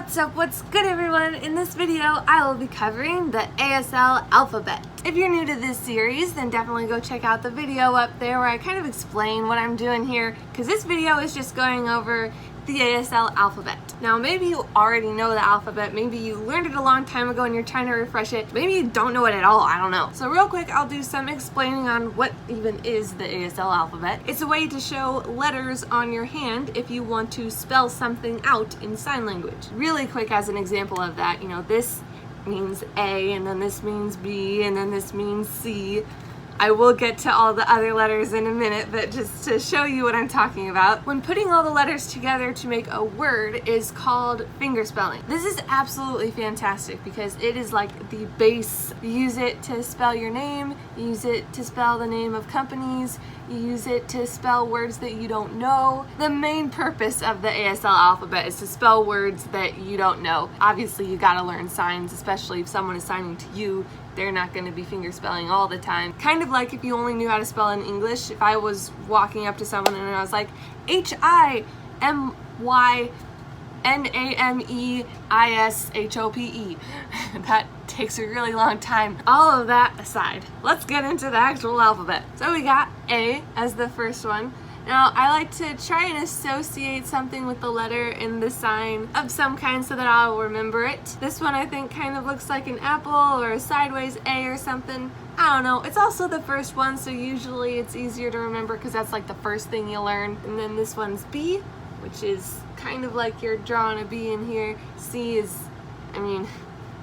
What's good everyone? In this video, I will be covering the ASL alphabet. If you're new to this series, then definitely go check out the video up there where I kind of explain what I'm doing here, because this video is just going over the ASL alphabet. Now maybe you already know the alphabet, maybe you learned it a long time ago and you're trying to refresh it, maybe you don't know it at all, I don't know. So real quick, I'll do some explaining on what even is the ASL alphabet. It's a way to show letters on your hand if you want to spell something out in sign language. Really quick as an example of that, you know, this means A, and then this means B, and then this means C. I will get to all the other letters in a minute, but just to show you what I'm talking about. When putting all the letters together to make a word is called fingerspelling. This is absolutely fantastic because it is like the base. You use it to spell your name, you use it to spell the name of companies, you use it to spell words that you don't know. The main purpose of the ASL alphabet is to spell words that you don't know. Obviously, you gotta learn signs, especially if someone is signing to you. They're not going to be fingerspelling all the time. Kind of like if you only knew how to spell in English. If I was walking up to someone and I was like, HIMYNAMEISHOPE. That takes a really long time. All of that aside, let's get into the actual alphabet. So we got A as the first one. Now, I like to try and associate something with the letter in the sign of some kind so that I'll remember it. This one I think kind of looks like an apple or a sideways A or something. I don't know. It's also the first one, so usually it's easier to remember because that's like the first thing you learn. And then this one's B, which is kind of like you're drawing a B in here. C is, I mean,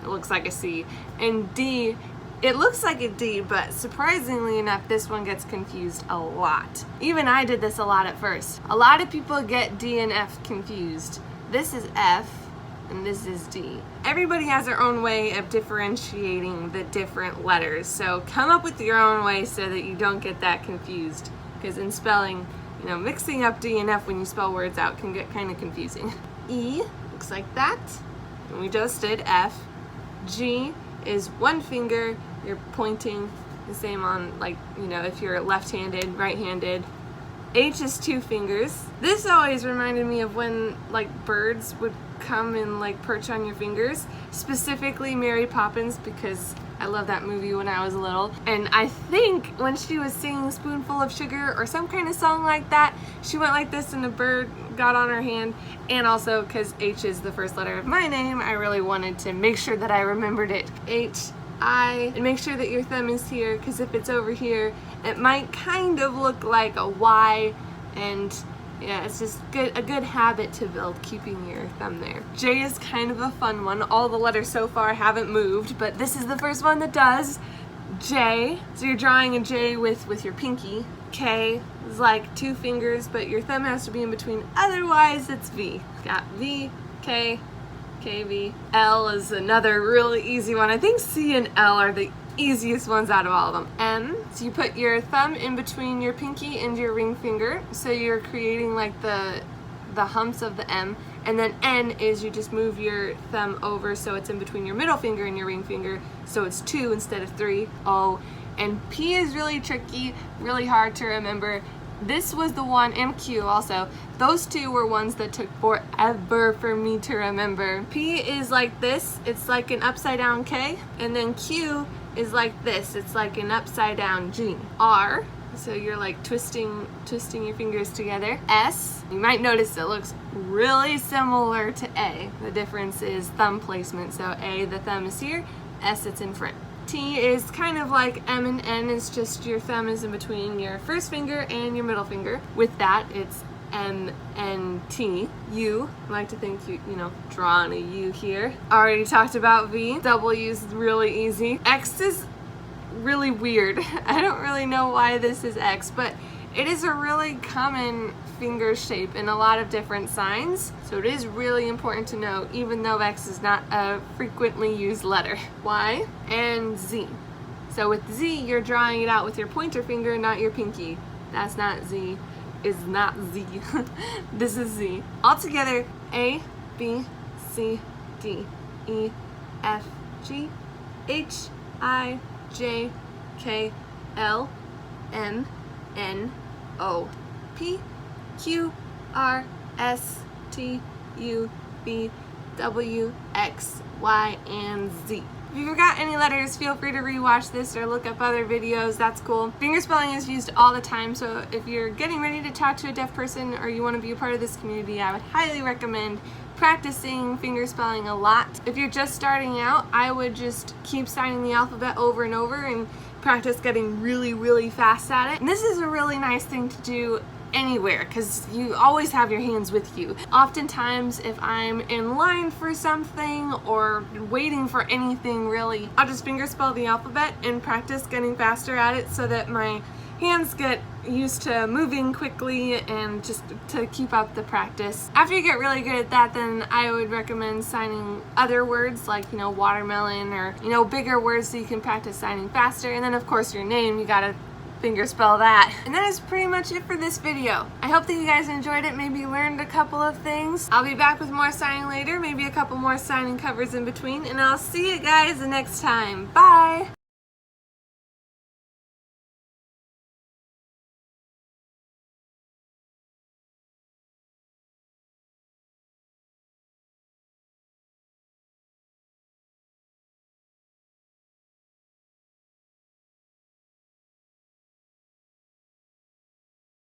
it looks like a C. And D, it looks like a D, but surprisingly enough, this one gets confused a lot. Even I did this a lot at first. A lot of people get D and F confused. This is F, and this is D. Everybody has their own way of differentiating the different letters, so come up with your own way so that you don't get that confused. Because in spelling, you know, mixing up D and F when you spell words out can get kind of confusing. E looks like that, and we just did F. G is one finger, you're pointing, the same on, like, you know, if you're left-handed, right-handed. H is two fingers. This always reminded me of when, like, birds would come and, like, perch on your fingers, specifically Mary Poppins, because I love that movie when I was little. And I think when she was singing Spoonful of Sugar or some kind of song like that, she went like this and a bird got on her hand. And also, because H is the first letter of my name, I really wanted to make sure that I remembered it. H, I, and make sure that your thumb is here, because if it's over here, it might kind of look like a Y, and yeah, it's just a good habit to build, keeping your thumb there. J is kind of a fun one. All the letters so far haven't moved, but this is the first one that does. J, so you're drawing a J with your pinky. K is like two fingers, but your thumb has to be in between, otherwise it's V. Got V, K, KV. L is another really easy one. I think C and L are the easiest ones out of all of them. M, so you put your thumb in between your pinky and your ring finger, so you're creating like the humps of the M. And then N is you just move your thumb over so it's in between your middle finger and your ring finger, so it's 2 instead of 3. O, and P is really tricky, really hard to remember. This was the one, and Q also. Those two were ones that took forever for me to remember. P is like this, it's like an upside down K, and then Q is like this, it's like an upside down G. R, so you're like twisting your fingers together. S, you might notice it looks really similar to A. The difference is thumb placement, so A, the thumb is here, S, it's in front. T is kind of like M and N, it's just your thumb is in between your first finger and your middle finger. With that, it's M, N, T. U, I like to think you know, drawing a U here. Already talked about V. W is really easy. X is really weird. I don't really know why this is X, but it is a really common finger shape in a lot of different signs, so it is really important to know, even though X is not a frequently used letter. Y and Z. So with Z, you're drawing it out with your pointer finger, not your pinky. That's not Z. Is not Z. This is Z. Altogether, A, B, C, D, E, F, G, H, I, J, K, L, M, N, O, P, Q, R, S, T, U, V, W, X, Y, and Z. If you forgot any letters, feel free to rewatch this or look up other videos, that's cool. Fingerspelling is used all the time, so if you're getting ready to talk to a deaf person or you want to be a part of this community, I would highly recommend practicing fingerspelling a lot. If you're just starting out, I would just keep signing the alphabet over and over and practice getting really, really fast at it. And this is a really nice thing to do anywhere because you always have your hands with you. Oftentimes if I'm in line for something or waiting for anything really, I'll just fingerspell the alphabet and practice getting faster at it so that my hands get used to moving quickly and just to keep up the practice. After you get really good at that, then I would recommend signing other words like, watermelon or, bigger words so you can practice signing faster. And then of course your name, you gotta fingerspell that. And that is pretty much it for this video. I hope that you guys enjoyed it, maybe learned a couple of things. I'll be back with more signing later, maybe a couple more signing covers in between, and I'll see you guys the next time. Bye!